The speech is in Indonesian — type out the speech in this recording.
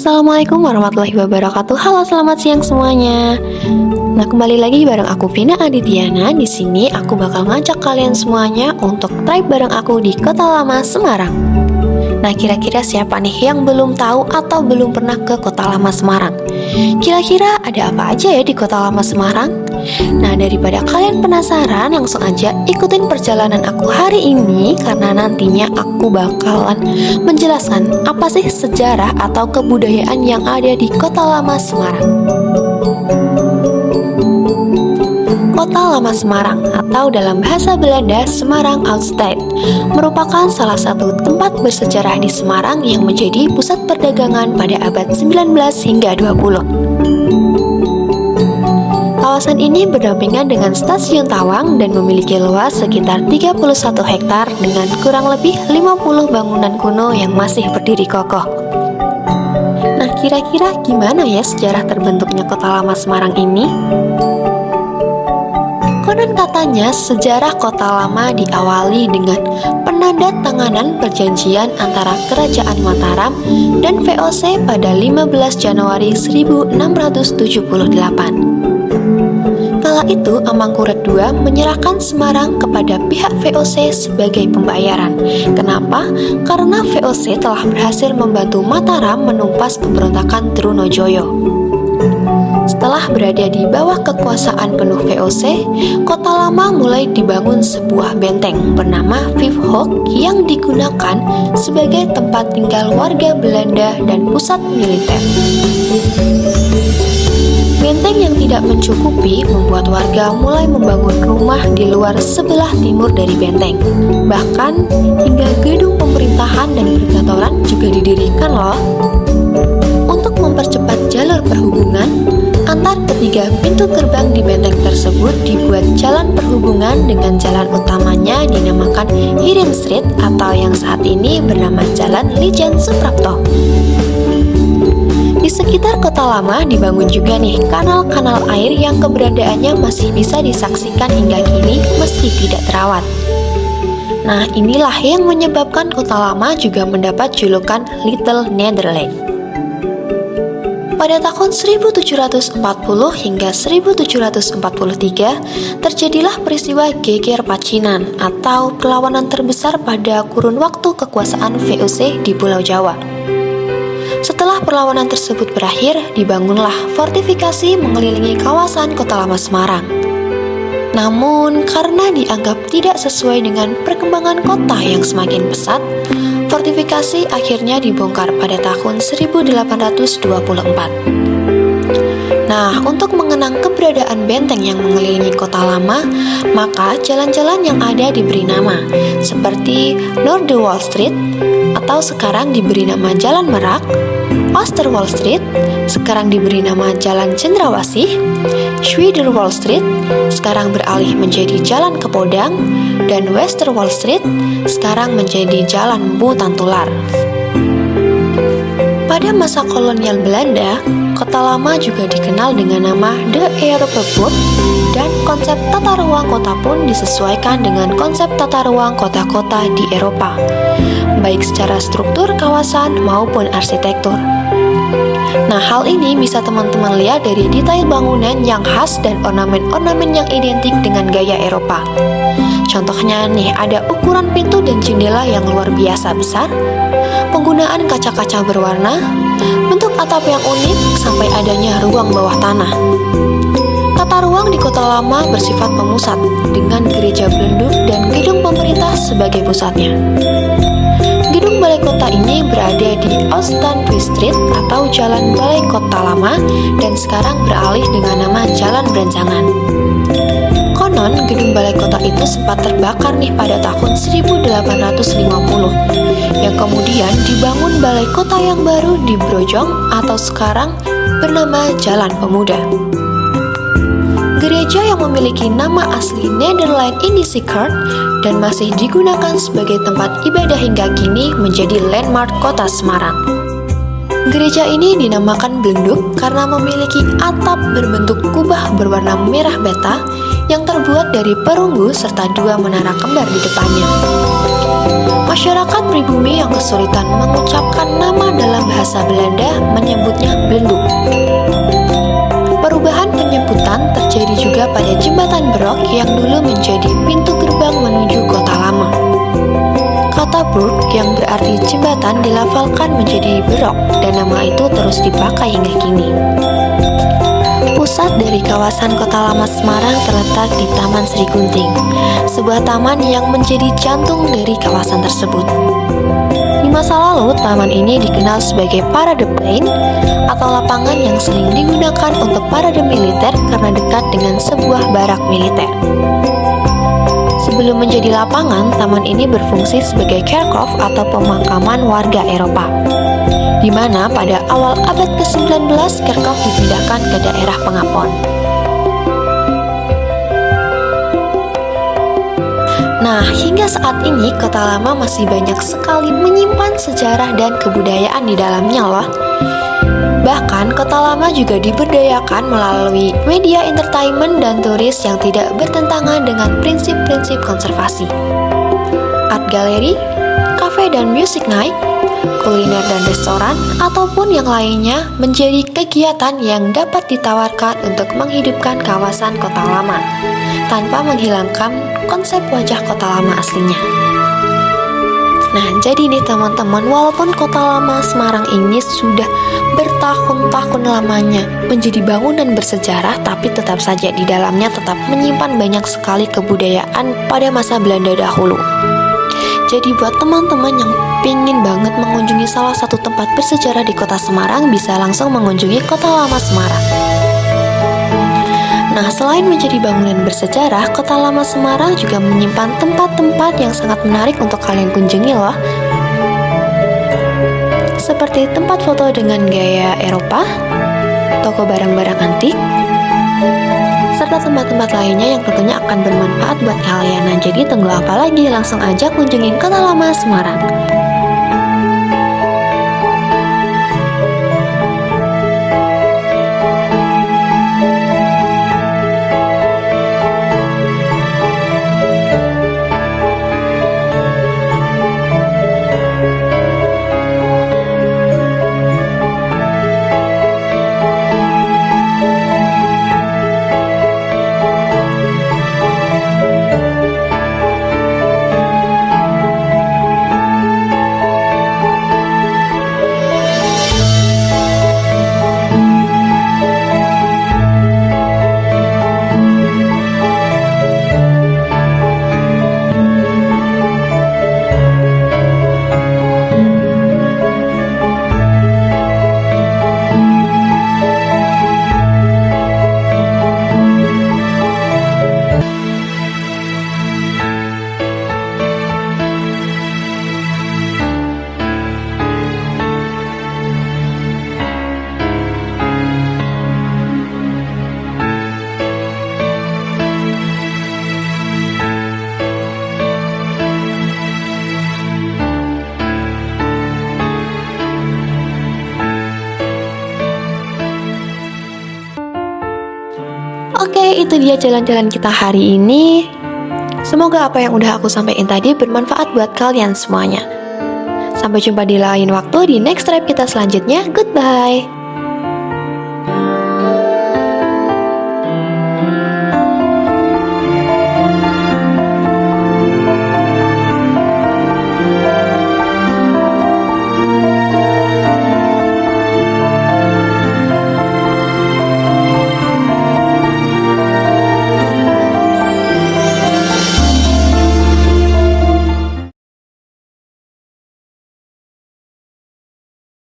Assalamualaikum warahmatullahi wabarakatuh. Halo, selamat siang semuanya. Nah, kembali lagi bareng aku Vina Adityana. Di sini aku bakal ngajak kalian semuanya untuk trip bareng aku di Kota Lama Semarang. Nah, kira-kira siapa nih yang belum tahu atau belum pernah ke Kota Lama Semarang? Kira-kira ada apa aja ya di Kota Lama Semarang? Nah, daripada kalian penasaran, langsung aja ikutin perjalanan aku hari ini, karena nantinya aku bakalan menjelaskan apa sih sejarah atau kebudayaan yang ada di Kota Lama Semarang. Kota Lama Semarang atau dalam bahasa Belanda Semarang Oudstad merupakan salah satu tempat bersejarah di Semarang yang menjadi pusat perdagangan pada abad 19 hingga 20. Kawasan ini berdampingan dengan Stasiun Tawang dan memiliki luas sekitar 31 hektar dengan kurang lebih 50 bangunan kuno yang masih berdiri kokoh. Nah, kira-kira gimana ya sejarah terbentuknya Kota Lama Semarang ini? Konon katanya sejarah Kota Lama diawali dengan penandatanganan perjanjian antara Kerajaan Mataram dan VOC pada 15 Januari 1678. Kala itu Amangkurat II menyerahkan Semarang kepada pihak VOC sebagai pembayaran. Kenapa? Karena VOC telah berhasil membantu Mataram menumpas pemberontakan Trunojoyo. Setelah berada di bawah kekuasaan penuh VOC, Kota Lama mulai dibangun sebuah benteng bernama Vijfhoek yang digunakan sebagai tempat tinggal warga Belanda dan pusat militer. Benteng yang tidak mencukupi membuat warga mulai membangun rumah di luar sebelah timur dari benteng. Bahkan hingga gedung pemerintahan dan perkantoran juga didirikan loh. Untuk mempercepat jalur perhubungan, antar ketiga pintu gerbang di benteng tersebut dibuat jalan perhubungan dengan jalan utamanya dinamakan Hirim Street atau yang saat ini bernama Jalan Lijen Suprapto. Di sekitar Kota Lama dibangun juga nih kanal-kanal air yang keberadaannya masih bisa disaksikan hingga kini meski tidak terawat. Nah, inilah yang menyebabkan Kota Lama juga mendapat julukan Little Netherlands. Pada tahun 1740 hingga 1743 terjadilah peristiwa Geger Pacinan atau perlawanan terbesar pada kurun waktu kekuasaan VOC di Pulau Jawa. Setelah perlawanan tersebut berakhir, dibangunlah fortifikasi mengelilingi kawasan Kota Lama Semarang. Namun, karena dianggap tidak sesuai dengan perkembangan kota yang semakin pesat, fortifikasi akhirnya dibongkar pada tahun 1824. Nah, untuk mengenang keberadaan benteng yang mengelilingi Kota Lama, maka jalan-jalan yang ada diberi nama, seperti Noorderwall Street, atau sekarang diberi nama Jalan Merak, Oosterwall Street, sekarang diberi nama Jalan Cendrawasih, Schwiederwall Street, sekarang beralih menjadi Jalan Kepodang, dan Westerwall Street, sekarang menjadi Jalan Mpu Tantular. Pada masa kolonial Belanda, Kota Lama juga dikenal dengan nama De Europapoort, dan konsep tata ruang kota pun disesuaikan dengan konsep tata ruang kota-kota di Eropa, baik secara struktur kawasan maupun arsitektur. Nah, hal ini bisa teman-teman lihat dari detail bangunan yang khas dan ornamen-ornamen yang identik dengan gaya Eropa. Contohnya nih, ada ukuran pintu dan jendela yang luar biasa besar, penggunaan kaca-kaca berwarna, bentuk atap yang unik, sampai adanya ruang bawah tanah. Tata ruang di Kota Lama bersifat pemusat, dengan gereja belenduk dan gedung pemerintah sebagai pusatnya. Gedung Balai Kota ini berada di Ooststandweg Street atau Jalan Balai Kota Lama dan sekarang beralih dengan nama Jalan Berancangan. Konon, gedung Balai Kota itu sempat terbakar nih pada tahun 1850, yang kemudian dibangun Balai Kota yang baru di Brojong atau sekarang bernama Jalan Pemuda. Gereja yang memiliki nama asli Nederland Indiscard dan masih digunakan sebagai tempat ibadah hingga kini menjadi landmark Kota Semarang. Gereja ini dinamakan Belenduk karena memiliki atap berbentuk kubah berwarna merah bata yang terbuat dari perunggu serta dua menara kembar di depannya. Masyarakat pribumi yang kesulitan mengucapkan nama dalam bahasa Belanda menyebutnya Belenduk. Perubahan penyebutan terjadi juga pada jembatan Brug yang dulu menjadi pintu gerbang menuju kota lama. Kata Brug yang berarti jembatan dilafalkan menjadi Berok dan nama itu terus dipakai hingga kini. Pusat dari kawasan Kota Lama Semarang terletak di Taman Sri Gunting, sebuah taman yang menjadi jantung dari kawasan tersebut. Di masa lalu, taman ini dikenal sebagai Parade Plain atau lapangan yang sering digunakan untuk parade militer karena dekat dengan sebuah barak militer. Sebelum menjadi lapangan, taman ini berfungsi sebagai kerkhof atau pemakaman warga Eropa, di mana pada awal abad ke-19 kerkhof dipindahkan ke daerah Pengapon. Nah, hingga saat ini Kota Lama masih banyak sekali menyimpan sejarah dan kebudayaan di dalamnya loh. Bahkan Kota Lama juga diberdayakan melalui media entertainment dan turis yang tidak bertentangan dengan prinsip-prinsip konservasi. Art gallery, cafe dan music night, kuliner dan restoran, ataupun yang lainnya menjadi kegiatan yang dapat ditawarkan untuk menghidupkan kawasan Kota Lama tanpa menghilangkan konsep wajah Kota Lama aslinya. Nah, jadi nih teman-teman, walaupun Kota Lama Semarang ini sudah bertahun-tahun lamanya menjadi bangunan bersejarah, tapi tetap saja di dalamnya tetap menyimpan banyak sekali kebudayaan pada masa Belanda dahulu. Jadi buat teman-teman yang pengen banget mengunjungi salah satu tempat bersejarah di Kota Semarang, bisa langsung mengunjungi Kota Lama Semarang. Nah, selain menjadi bangunan bersejarah, Kota Lama Semarang juga menyimpan tempat-tempat yang sangat menarik untuk kalian kunjungi loh. Seperti tempat foto dengan gaya Eropa, toko barang-barang antik, serta tempat-tempat lainnya yang tentunya akan bermanfaat buat kalian. Nah, jadi tunggu apa lagi? Langsung aja kunjungin Kota Lama Semarang. Oke, itu dia jalan-jalan kita hari ini. Semoga apa yang udah aku sampaikan tadi bermanfaat buat kalian semuanya. Sampai jumpa di lain waktu di next trip kita selanjutnya. Goodbye.